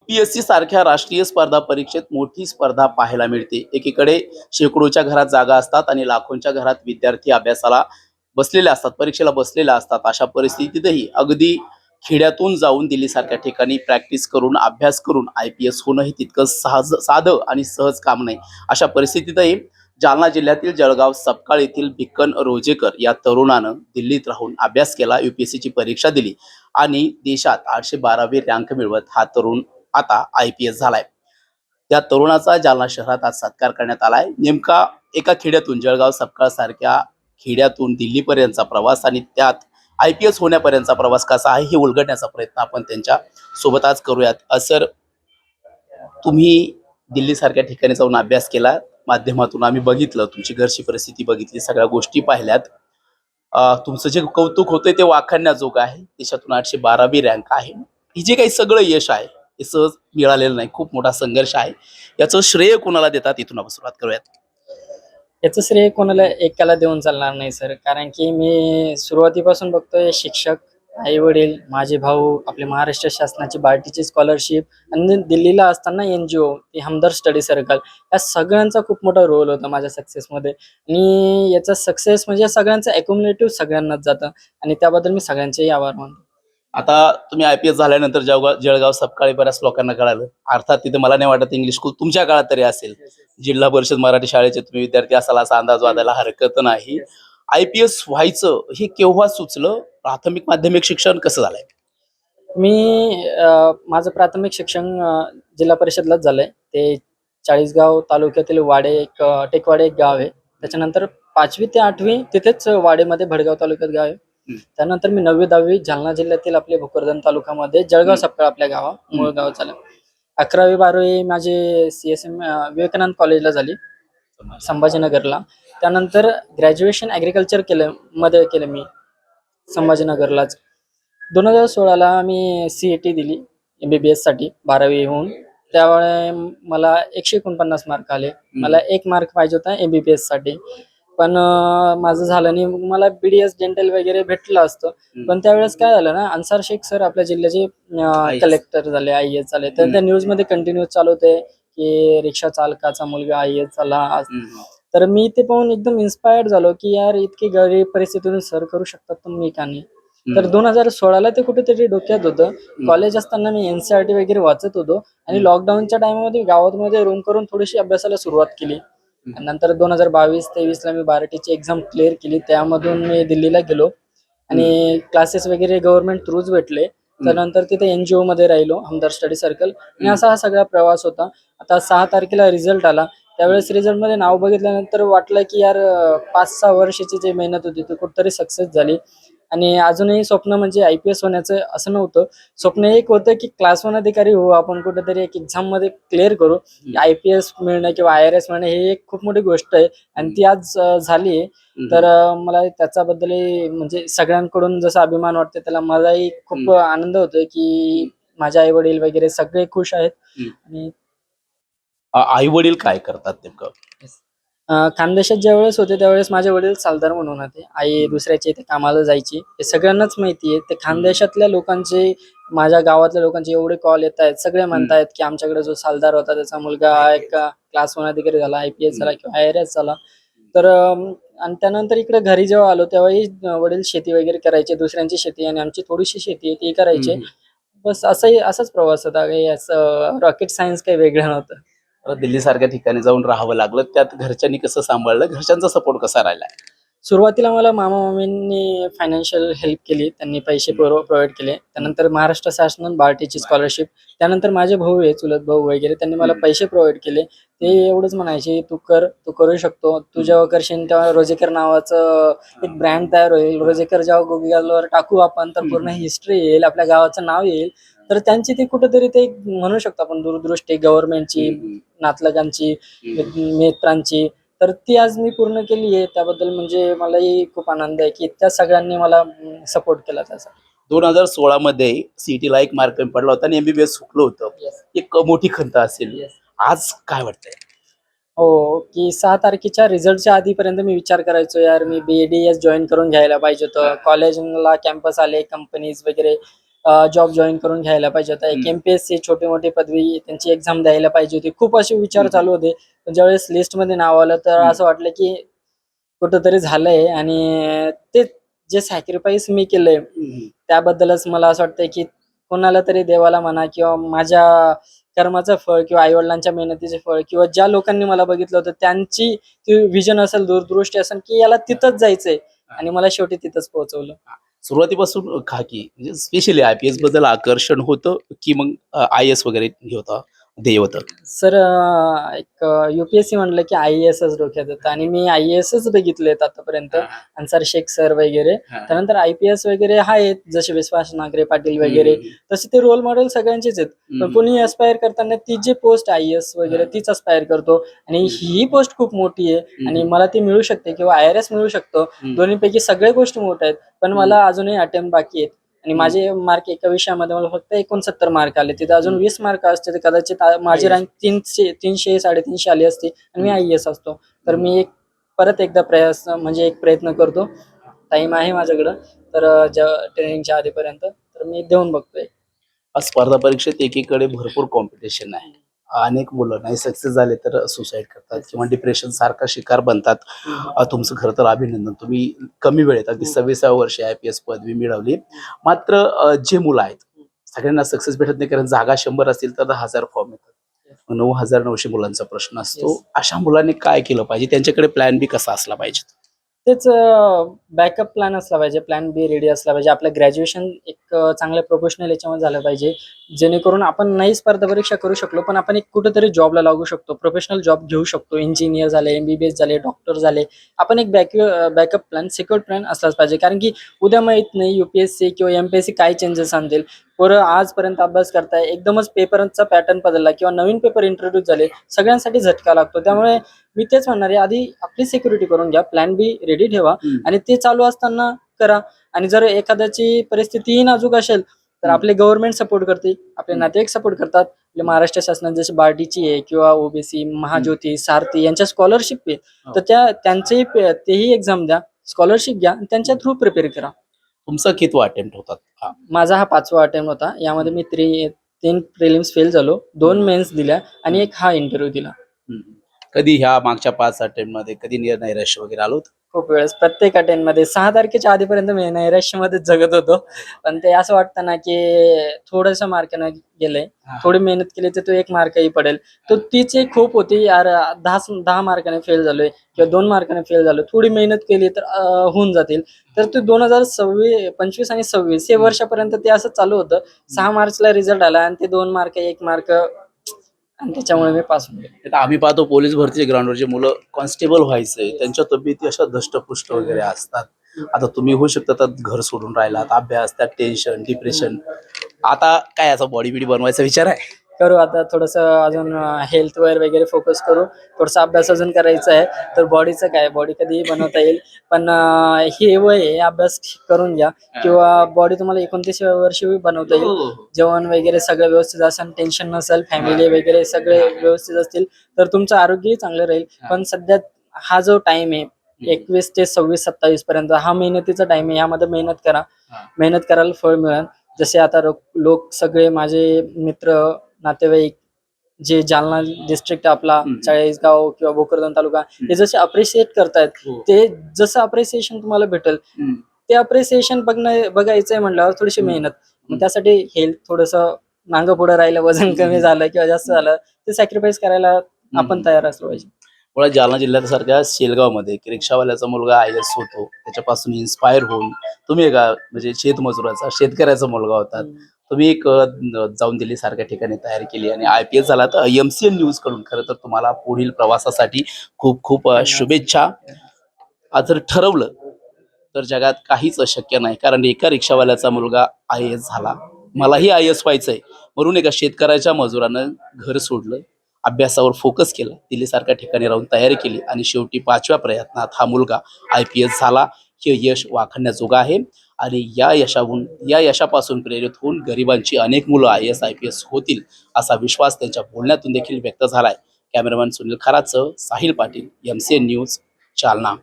PSC सारख्या राष्ट्रीय स्पर्धा परीक्षेत मोठी स्पर्धा पाहायला मिळते. एकीकडे शेकडोच्या घरात जागा असतात आणि लाखोंच्या घरात विद्यार्थी अभ्यासाला बसलेले असतात, परीक्षेला बसलेले असतात. अशा परिस्थितीतही अगदी खेड्यातून जाऊन दिल्लीसारख्या ठिकाणी प्रॅक्टिस करून, अभ्यास करून IPS होणं हे तितकं साधं आणि सहज काम नाही. अशा परिस्थितीतही जालना जिल्ह्यातील जळगाव सपकाळ येथील भिक्कन रोजेकर या तरुणानं दिल्लीत राहून अभ्यास केला, UPSCची परीक्षा दिली आणि देशात 812वी रँक मिळवत हा तरुण आता IPS झालाय. त्या तरुणाचा जालना शहरात आज सत्कार करण्यात आलाय. नेमका एका खेड्यातून, जळगाव सपकाळ सारख्या खेड्यातून दिल्लीपर्यंतचा प्रवास आणि त्यात IPS होण्यापर्यंतचा प्रवास कसा आहे हे उलगडण्याचा प्रयत्न आपण त्यांच्या सोबत आज करूयात. सर, तुम्ही दिल्लीसारख्या ठिकाणी जाऊन अभ्यास केला, माध्यमातून आम्ही बघितलं, तुमची घरची परिस्थिती बघितली, सगळ्या गोष्टी पाहिल्यात. तुमचं जे कौतुक होतंय ते वाखाणण्याजोगं आहे. देशातून 812वी रँक आहे. हे जे काही सगळं यश आहे हे सहज मिळालेलं नाही, खूप मोठा संघर्ष आहे. याचं श्रेय कोणाला देतात, इथून आपण सुरुवात करूयात. याचं श्रेय कोणाला एकाला देऊन चालणार नाही सर. कारण की मी सुरुवातीपासून बघतोय शिक्षक, आई वडील, माझे भाऊ, आपले महाराष्ट्र शासनाची बार्टीची स्कॉलरशिप आणि दिल्लीला असताना NGO ती हमदर्द स्टडी सर्कल, या सगळ्यांचा खूप मोठा रोल होता माझ्या सक्सेसमध्ये. आणि याचा सक्सेस म्हणजे सगळ्यांचं ॲक्युमुलेटिव्ह सगळ्यांनाच जातं आणि त्याबद्दल मी सगळ्यांचेही आभार मानतो. आता तुम्ही IPS झाल्यानंतर जळगाव सपकाळी बऱ्याच लोकांना कळालं. अर्थात तिथे मला नाही वाटत इंग्लिश स्कूल तुमच्या काळात तरी असेल. जिल्हा परिषद मराठी शाळेचे तुम्ही विद्यार्थी असाल असा अंदाज वाटायला हरकत नाही. IPS व्हायचं हे केव्हा सुचलं? प्राथमिक माध्यमिक शिक्षण कसं झालंय? मी माझं प्राथमिक शिक्षण जिल्हा परिषदलाच झालंय. ते चाळीसगाव तालुक्यातील वाडे एक टेकवाडे एक गाव आहे. त्याच्यानंतर 5वी ते 8वी तिथेच वाडेमध्ये भडगाव तालुक्यात गाव आहे. हं. त्यानंतर मी 9वी-10वी जालना जिल्ह्यातील आपले भोकरदन तालुक्यामध्ये जळगाव हं. सपकाळ आपल्या गावा हं. मूळ गाव झालं. 11वी-12वी माझी CSM विवेकानंद कॉलेजला झाली संभाजीनगरला. त्यानंतर ग्रॅज्युएशन ॲग्रिकल्चर केलं मी संभाजीनगरलाच. 2016ला मी CET दिली MBBSसाठी 12वी होऊन. त्यावेळे मला 149 मार्क आले. मला 1 मार्क पाहिजे होता MBBSसाठी. पण माझं झालं नाही. मग मला BDS डेंटल वगैरे भेटलं असतं. पण त्यावेळेस काय झालं ना, अन्सार शेख सर आपल्या जिल्ह्याचे कलेक्टर झाले, IAS झाले. तर त्या न्यूजमध्ये कंटिन्यू चालू होते की रिक्षा चालकाचा मुलगा IAS झाला. तर मी ते पाहून एकदम इन्स्पायर्ड झालो की यार इतकी गरीब परिस्थितीतून सर करू शकतात तर मी का नाही. तर 2016ला ते कुठेतरी डोक्यात होतं. कॉलेज असताना मी NCERT वगैरे वाचत होतो आणि लॉकडाऊनच्या टाइममध्ये गावामध्ये रूम करून थोडीशी अभ्यासाला सुरुवात केली. आणि नंतर 2022-23ला मी बार्टीची एक्झाम क्लिअर केली. त्यामधून मी दिल्लीला गेलो आणि क्लासेस वगैरे गव्हर्नमेंट थ्रूच भेटले. त्यानंतर तिथे NGO मध्ये राहिलो, हमदर्द स्टडी सर्कल. आणि असा हा सगळा प्रवास होता. आता 6 तारखेला रिझल्ट आला. त्यावेळेस रिझल्टमध्ये नाव बघितल्यानंतर वाटलं की यार 5-6 वर्षाची जी मेहनत होती ती कुठेतरी सक्सेस झाली. आणि अजूनही स्वप्न म्हणजे IPS होण्याचं असं नव्हतं. स्वप्न एक होतं की क्लास 1 अधिकारी होऊ आपण, कुठेतरी एक एक्झाममध्ये क्लिअर करू. IPS मिळणं किंवा IRS मिळणं हे एक खूप मोठी गोष्ट आहे आणि ती आज झाली आहे. तर मला त्याच्याबद्दलही म्हणजे सगळ्यांकडून जसा अभिमान वाटतो त्याला मलाही खूप आनंद होतोय की माझे आई वडील वगैरे सगळे खुश आहेत. आणि आई वडील काय करतात नेमकं? खानदेशात ज्यावेळेस होते त्यावेळेस माझे वडील सालदार म्हणून होते. आई दुसऱ्याच्या इथे कामाला जायची. हे सगळ्यांनाच माहिती आहे. ते खानदेशातल्या लोकांचे, माझ्या गावातल्या लोकांचे एवढे कॉल येत आहेत. सगळे म्हणतायत की आमच्याकडे जो सालदार होता त्याचा मुलगा एक क्लास 1 अधिकारी झाला, IPS झाला किंवा IRS झाला. तर आणि त्यानंतर इकडे घरी जेव्हा आलो तेव्हाही वडील शेती वगैरे करायचे. दुसऱ्यांची शेती आणि आमची थोडीशी शेती आहे ती करायचे. बस असाच प्रवास होता. काही असं रॉकेट सायन्स काही वेगळं नव्हतं. दिल्ली सारख्या ठिकाणी जाऊन राहावं लागलं, त्यात घरच्यांनी कसं सांभाळलं, घरच्यांचा सपोर्ट कसा राहिला? सुरुवातीला मला मामा-मामींनी फायनान्शियल हेल्प केली. त्यांनी पैसे प्रोव्हाईड केले. त्यानंतर महाराष्ट्र शासनाने बार्टीची स्कॉलरशिप. त्यानंतर माझे भाऊ आहे, चुलत भाऊ वगैरे त्यांनी मला पैसे प्रोव्हाईड केले. ते एवढंच म्हणायचे, "तू कर, तू करू शकतो. तू जेव्हा करशील तेव्हा रोजेकर नावाचं एक ब्रँड तयार होईल. रोजेकर जेव्हा Googleवर टाकू आपण तर पूर्ण हिस्ट्री येईल, आपल्या गावाचं नाव येईल." तर त्यांची ती कुठेतरी ते म्हणू शकतो आपण दूरदृष्टी गव्हर्नमेंटची, नातलगांची, मित्रांची. तर ती आज मी पूर्ण केली आहे. त्याबद्दल म्हणजे मलाही खूप आनंद आहे, की त्या सगळ्यांनी मला सपोर्ट केला त्यासाठी. 2016 मध्ये CETला 1 मार्क कमी पडला होता आणि MBBS हुकलं होतं. येस. एक मोठी खंत असेल. येस. आज काय वाटतंय? हो, की 6 तारखेच्या रिझल्टच्या आधीपर्यंत मी विचार करायचो, यार मी BADS जॉइन करून घ्यायला पाहिजे होतं. कॉलेजला कॅम्पस आले, कंपनीज वगैरे जॉब जॉईन करून घ्यायला पाहिजे होता. एक MPSC छोटी मोठी पदवी त्यांची एक्झाम द्यायला पाहिजे होती. खूप असे विचार चालू होते. पण ज्यावेळेस लिस्टमध्ये नाव आलं तर असं वाटलं की कुठंतरी झालंय आणि ते जे सॅक्रिफाईस मी केलंय त्याबद्दलच मला असं वाटतंय की कोणाला तरी देवाला म्हणा किंवा माझ्या कर्माचं फळ किंवा आईवडिलांच्या मेहनतीचे फळ किंवा ज्या लोकांनी मला बघितलं होतं त्यांची ती विजन असेल, दूरदृष्टी असेल की याला तिथंच जायचंय आणि मला शेवटी तिथंच पोहोचवलं. सुरुवातीपासून खाकी म्हणजे स्पेशली IPS बद्दल आकर्षण होतं की मग IAS वगैरे हे होतं ध्येय होतं? सर एक UPSC म्हटलं की IASच डोक्यात येतं आणि मी IASच बघितलेत आतापर्यंत. अन्सार शेख सर वगैरे, त्यानंतर IPS वगैरे आहेत जसे विश्वास नांगरे पाटील वगैरे, तसे ते रोल मॉडेल सगळ्यांचेच आहेत. पण कोणी अस्पायर करताना ती जी पोस्ट IAS वगैरे तीच अस्पायर करतो आणि ही पोस्ट खूप मोठी आहे आणि मला ती मिळू शकते किंवा IRS मिळू शकतो. दोन्हीपैकी सगळ्या गोष्टी मोठ्या आहेत, पण मला अजूनही अटेम्प्ट बाकी आहेत आणि माझे मार्क एका विषयामध्ये मला फक्त 69 मार्क आले. तिथे अजून 20 मार्क असते तर कदाचित माझी रँक 300 350 आली असती आणि मी IAS असतो. तर मी परत एकदा प्रयास म्हणजे एक प्रयत्न करतो. टाइम आहे माझ्याकडं, तर ट्रेनिंगच्या आधीपर्यंत तर मी देऊन बघतोय. आज स्पर्धा परीक्षेत एकीकडे भरपूर कॉम्पिटिशन आहे. अनेक मुलं नाही सक्सेस झाले तर सुसाईड करतात किंवा डिप्रेशन सारखा शिकार बनतात. तुमचं खरं तर अभिनंदन. तुम्ही कमी वेळेत अगदी 26व्या वर्षी IPS पदवी मिळवली. मात्र जे मुलं आहेत सगळ्यांना सक्सेस भेटत नाही, कारण जागा 100 असतील तर 10,000 फॉर्म येतात. 9,900 मुलांचा प्रश्न असतो. Yes. अशा मुलांनी काय केलं पाहिजे? त्यांच्याकडे प्लॅन बी कसा असला पाहिजे? तेच बॅकअप प्लॅन असला पाहिजे, प्लॅन बी रेडी असला पाहिजे. आपलं ग्रॅज्युएशन एक चांगल्या प्रोफेशनल याच्यामध्ये झालं पाहिजे, जेणेकरून आपण नाही स्पर्धा परीक्षा करू शकलो पण आपण एक कुठेतरी जॉबला लागू शकतो, प्रोफेशनल जॉब घेऊ शकतो. इंजिनियर झाले, MBBS झाले, डॉक्टर झाले. आपण एक बॅकअप प्लॅन, सिक्युअर प्लॅन असलाच पाहिजे, कारण की उद्या माहित नाही UPSC किंवा MPSC काय चेंजेस आणतील. पोरं आजपर्यंत अभ्यास करताय, एकदमच पेपरचा पॅटर्न बदलला किंवा नवीन पेपर इंट्रोड्यूस झाले, सगळ्यांसाठी झटका लागतो. त्यामुळे मी तेच म्हणणार आहे, आधी आपली सिक्युरिटी करून घ्या, प्लॅन बी रेडी ठेवा आणि ते चालू असताना करा. आणि जर एखाद्याची परिस्थितीही नाजूक असेल तर आपले गव्हर्नमेंट सपोर्ट करते, आपले नातेवाईक सपोर्ट करतात. आपले महाराष्ट्र शासनात जसे बार्टीची आहे किंवा OBC, महाज्योती, सारथी यांच्या स्कॉलरशिप आहे, तर त्यांचेही तेही एक्झाम द्या, स्कॉलरशिप घ्या आणि त्यांच्या थ्रू प्रिपेअर करा. तुमचा कितवा अटेम्प्ट होतात? माझा हा 5वा अटेम्प्ट होता. यामध्ये मी 3 प्रिलिम्स फेल झालो, 2 मेन्स दिल्या आणि एक हा इंटरव्ह्यू दिला. कधी ह्या मागच्या 5 अटेम्प्ट मध्ये कधी नैराश्य वगैरे आलं होतं? खूप वेळेस प्रत्येक अटेम्प्टमध्ये 6 तारखेच्या आधीपर्यंत मी नैराश्यामध्येच जगत होतो. पण ते असं वाटतं ना की थोडंसं मार्कानं गेलंय, थोडी मेहनत केली तर तो 1 मार्कही पडेल. तो तीच एक खूप होती यार, 10 मार्काने फेल झालोय किंवा 2 मार्काने फेल झालो, थोडी मेहनत केली तर होऊन जातील. तर ते 2025 आणि 26 हे वर्षापर्यंत ते असं चालू होतं. 6 मार्चला रिझल्ट आला आणि ते 2 मार्क 1 मार्क आणि त्याच्यामुळे मी पास होऊन गेलो. आता आम्ही पाहतो पोलीस भरतीच्या ग्राउंडवर जे मुलं कॉन्स्टेबल व्हायचंय त्यांच्या तब्येती अशा धष्टपुष्ट वगैरे असतात. आता तुम्ही होऊ शकता तर घर सोडून राहिलात, अभ्यास, त्यात टेन्शन, डिप्रेशन. आता काय याचा बॉडी बिडी बनवायचा विचार आहे? करू आता थोडंसं अजून हेल्थवर वगैरे फोकस करू. थोडासा अभ्यास अजून करायचा आहे. तर बॉडीचं काय, बॉडी कधीही बनवता येईल. पण हे वय आहे, अभ्यास करून घ्या किंवा बॉडी तुम्हाला 29व्या वर्षी बनवता येईल. जेवण वगैरे सगळं व्यवस्थित असेल, टेन्शन नसेल, फॅमिली वगैरे सगळे व्यवस्थित असतील तर तुमचं आरोग्यही चांगलं राहील. पण सध्या हा जो टाइम आहे 21 ते 26-27 पर्यंत हा मेहनतीचा टाइम आहे. यामध्ये मेहनत करा, मेहनत करायला फळ मिळेल. जसे आता लोक सगळे माझे मित्र, नातेवाईक जे जालना डिस्ट्रिक्ट आपला चाळीसगाव किंवा भोकरदन तालुका हे जसे अप्रिशिएट करतायत, ते जसं अप्रिसिएशन तुम्हाला भेटेल ते अप्रिसिएशन बघायचंय म्हटल्यावर थोडीशी मेहनत. मग त्यासाठी हेल्थ थोडंसं मागं पुढं राहिलं, वजन कमी झालं किंवा जास्त झालं, ते सॅक्रिफाईस करायला आपण तयार असलो पाहिजे. मुळात जालना जिल्ह्यासारख्या शेलगावमध्ये एक रिक्षावाल्याचा मुलगा IAS होतो, त्याच्यापासून इन्स्पायर होऊन तुम्ही एका म्हणजे शेतमजुराचा, शेतकऱ्याचा मुलगा होता. तुम्ही एक जाऊन दिल्ली सारख्या ठिकाणी तयारी केली आणि IPS झाला. तर MCN न्यूज कडून खरं तर तुम्हाला पुढील प्रवासासाठी खूप खूप शुभेच्छा. आज जर ठरवलं तर जगात काहीच अशक्य नाही, कारण एका रिक्षावाल्याचा मुलगा IAS झाला. मलाही IAS व्हायचंय म्हणून एका शेतकऱ्याच्या मजुरानं घर सोडलं, अभ्यासावर फोकस केला, दिल्लीसारख्या ठिकाणी राहून तयारी केली आणि शेवटी 5व्या प्रयत्नात हा मुलगा IPS झाला. हे यश वाखाणण्याजोगं आहे आणि या यशापासून प्रेरित होऊन गरिबांची अनेक मुलं IAS IPS होतील असा विश्वास त्यांच्या बोलण्यातून देखील व्यक्त झालाय. कॅमेरामॅन सुनील खरातसह साहिल पाटील, MCN न्यूज, जालना.